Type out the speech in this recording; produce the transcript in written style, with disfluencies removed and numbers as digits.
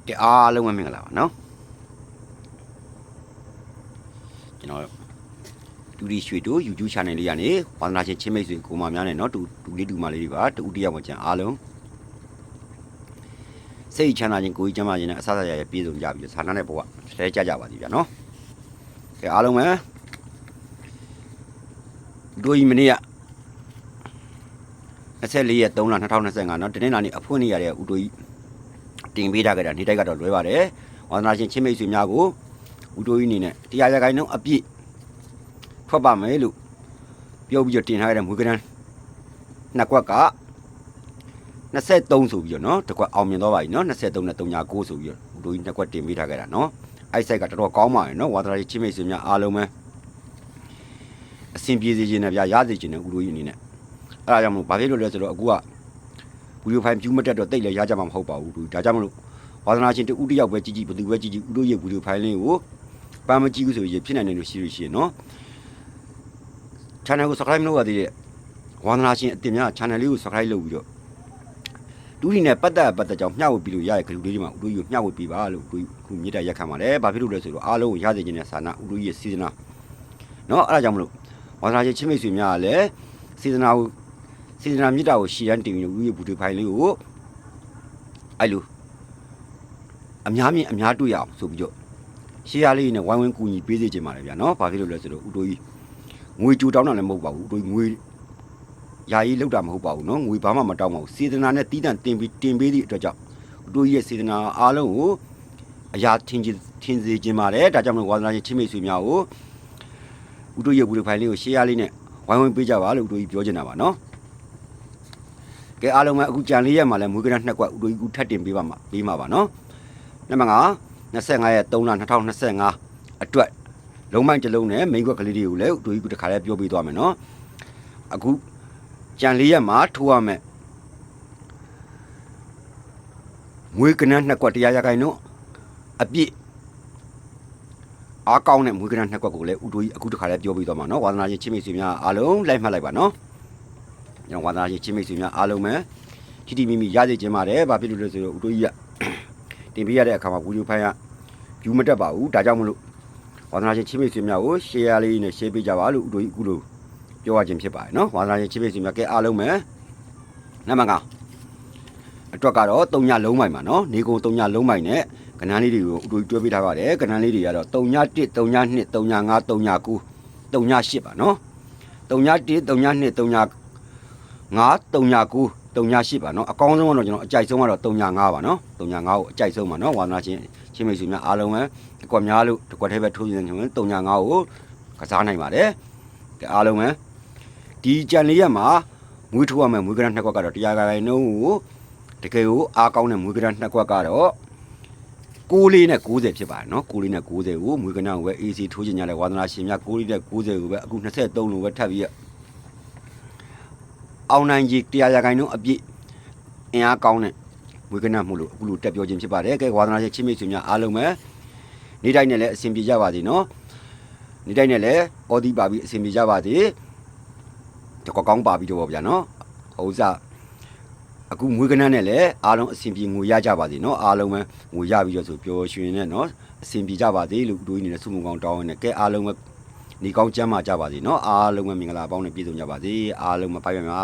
ကဲအားလုံးပဲမင်္ဂလာပါနော်ကျွန်တော်တူဒီရွှေတို့ YouTube channel လေးကနေဝါသနာရှင်ချင်းမိတ်ဆွေကိုမများနဲ့เนาะတူလေးတူမလေးတွေပါတူတယောက်မှကျန်အားလုံးစိတ်ချမ်းသာခြင်းကိုယ်ကြီးချမ်းသာခြင်းနဲ့အဆအဆရရပြည့်စုံကြပြီးဌာနနဲ့ဘဝလဲကြပါသည်ဗျာနော်ကဲအားလုံးပဲတို့ကြီးမနေ့က24ရက်3လ2025เนาะတနေ့နာနေ့အဖွင့်နေရတဲ့ဦးတို့ကြီးတင်ပေးထားကြတာနေတိုက်ကတော့လွဲပါတယ်ဝါသနာရှင်ချင်းမိတ်ဆွေများကိုဦးတို့ကြီးအနေနဲ့တရားရဂိုင်းလုံးအပြည့်ထွက်ပါမယ်လို့ပြောပြီးတော့တင်ထားရတဲ့မွေးကရန်နှစ်ကွက်က23ဆိုပြီးတော့เนาะတစ်ကွက်အောင်မြင်တော့ပါပြီเนาะ23နဲ့39ဆိုပြီးတော့ဦးတို့ကြီးနှစ်ကွက်တင်ပေးထားကြတာเนาะအဲ့ဆိုင်ကတော်တော်ကောင်းပါတယ်เนาะဝါသနာရှင်ချင်းမိတ်ဆွေများအားလုံးပဲအဆင်ပြေစေခြင်းနဲ့ဗျာရစေခြင်းနဲ့ဦးတို့ကြီးအနေနဲ့အဲ့ဒါကြောင့်မလို့ဘာဖြစ်လို့လဲဆိုတော့အခုကဗီဒီယိုဖိုင်ဖြူမတက်တော့တိတ်လည်းရကြမှာမဟုတ်ပါဘူးဒါကြောင့်မလို့ဝါသနာရှင်တူတယောက်ပဲကြည့်ဘယ်သူပဲကြည့်ဦးတို့ရဲ့ဗီဒီယိုဖိုင်လေးကိုပန်းမကြည့်ဘူးဆိုရင်ဖြစ်နိုင်တယ်လို့ရှိလို့ရှိရင်နော် channel ကို subscribe လုပ်ရသေးတယ်ဝါသနာရှင်အတင်များ channel လေးကို subscribe လုပ်ပြီးတော့တူဒီနဲ့ပတ်သက်ကြောင်းမျှဝေပြီးလို့ရတဲ့ဂရုလေးတွေမှာဦးတို့ကြီးကိုမျှဝေပေးပါလို့ဦးတို့ခုမြေတားရက်ခံပါတယ်ဘာဖြစ်လို့လဲဆိုတော့အားလုံးကိုရစေခြင်းနဲ့စာနာဦးတို့ကြီးရဲ့စီဇနာနော်အဲ့ဒါကြောင့်မလို့ဝါသနာရှင်ချင်းမိတ်ဆွေများကလည်းစီဇနာမြစ်တာကိုရှီရန်တင်ပြီးဦးရဲ့ဗီဒီယိုဖိုင်လေးကိုအဲ့လိုအများမြင်အများတွေ့ရအောင်ဆိုပြီးတော့ရှေ့ရလေးနဲ့ဝိုင်းဝန်းကူညီပေးစေချင်ပါတယ်ဗျာနော်ဘာဖြစ်လို့လဲဆိုတော့ဦးတို့ကြီးငွေကြူတောင်းတာလည်းမဟုတ်ပါဘူးဦးတို့ငွေယာယီလောက်တာမဟုတ်ပါဘူးနော်ငွေဘာမှမတောင်းပါဘူးစေတနာနဲ့တီးတန့်တင်ပေးသည့်အတွက်ကြောင့်ဦးတို့ရဲ့စေတနာအားလုံးကိုအရာထင်စေချင်ပါတယ်ဒါကြောင့်မလို့ဝါသနာရှင်ချင်းမိတ်ဆွေများကိုဦးတို့ရဲ့ဗီဒီယိုဖိုင်လေးကိုရှေ့ရလေးနဲ့ဝိုင်းဝန်းပေးကြပါလို့ဦးတို့ကြီးပြောချင်တာပါနော်ကဲအားလုံးပဲအခုကြံလေးရက်မှာလဲမွေးကရနှစ်ကွက်ဦးတို့ကြီးအခုထပ်တင်ပေးမှာပါနော်နံပါတ်5 25ရက်3လ2025အတွက်လုံးမိုင်းတစ်လုံးနဲ့မိန်ခွက်ကလေးတွေကိုလည်းဦးတို့ကြီးကတခါလဲပြောပေးသွားမယ်နော်အခုကြံလေးရက်မှာထိုးရမယ်မွေးကနန်းနှစ်ကွက်တရားရခိုင်နော်အပြည့်အားကောင်းတဲ့မွေးကနန်းနှစ်ကွက်ကိုလည်းဦးတို့ကြီးအခုတခါလဲပြောပေးသွားမှာနော်ဝါသနာရှင်ချင်းမိတ်ဆွေများအားလုံးလိုက်မှတ်လိုက်ပါနော်ကျွန်တော်ဝါသနာရှင်ချင်းမိတ်ဆွေများအားလုံးပဲတီမိမိရစေခြင်းပါတယ်ဘာဖြစ်လို့လဲဆိုတော့ဦးတို့ကြီးကတင်ပေးရတဲ့အခါမှာဗီဒီယိုဖိုင်ကယူမတက်ပါဘူးဒါကြောင့်မလို့ဝါသနာရှင်ချင်းမိတ်ဆွေများကို share လေးနဲ့ share ပေးကြပါလို့ဦးတို့ကြီးအခုလိုပြောရခြင်းဖြစ်ပါတယ်နော်ဝါသနာရှင်ချင်းမိတ်ဆွေများကဲအားလုံးပဲနံပါတ်5အတွက်ကတော့3ညလုံးမိုင်ပါနော်နေကုန်3ညလုံးမိုင်နဲ့ကဏ္ဍလေးတွေကိုဦးတို့ကြီးတွဲပေးထားပါတယ်ကဏ္ဍလေးတွေကတော့3ည1 3ည2 3ည5 3ည9 3ည8ပါနော်3ည1 3ည2 3ည5 3ည9 3ည8ပါနော်အကောင်းဆုံးကတော့ကျွန်တော်အကြိုက်ဆုံးကတော့3ည5ပါနော်3ည5ကိုအကြိုက်ဆုံးပါနော်ဝါသနာရှင်ချင်းမိတ်ဆွေများအားလုံးပဲတကွက်များလို့တကွက်ထဲပဲထိုးရင်3ည5ကိုကစားနိုင်ပါတယ်အားလုံးပဲဒီကြံလေးရက်မှာမွေးထိုးရမယ်မွေးကရနှစ်ကွက်ကတော့တရားခိုင်နှုန်းကိုတကယ်ကိုအားကောင်းတဲ့မွေးကရနှစ်ကွက်ကတော့6လေးနဲ့90ဖြစ်ပါတယ်နော်6လေးနဲ့90ကိုမွေးကရကိုပဲ AC ထိုးချင်ကြတဲ့ဝါသနာရှင်များ6လေးနဲ့90ကိုပဲအခု23လို့ပဲထပ်ပြီးအောင်နိုင်ကြီးတရားရခိုင်နှုန်းအပြည့်အင်အားကောင်းတဲ့မွေးကနမှုလို့အခုလိုတက်ပြောခြင်းဖြစ်ပါတယ်ကဲဝါသနာရှင်ချင်းမိတ်ဆွေများအားလုံးပဲနေတိုင်းနဲ့လည်းအဆင်ပြေကြပါစေနော်နေတိုင်းနဲ့လည်းအော်ဒီပါပြီးအဆင်ပြေကြပါစေတကောင်းပါပြီးတော့ဗျာနော်ဥစားအခုမွေးကနနဲ့လည်းအားလုံးအဆင်ပြေငွေရကြပါစေနော်အားလုံးပဲငွေရပြီးတော့ဆိုပျော်ရွှင်နဲ့နော်အဆင်ပြေကြပါစေလို့တို့နေနဲ့ဆုမွန်ကောင်းတောင်းနေကဲအားလုံးပဲနေကောင်းကျမ်းမာကြပါစေနော်အားလုံးပဲမင်္ဂလာပေါင်းနဲ့ပြည့်စုံကြပါစေအားလုံးပဲပိုင်ပါ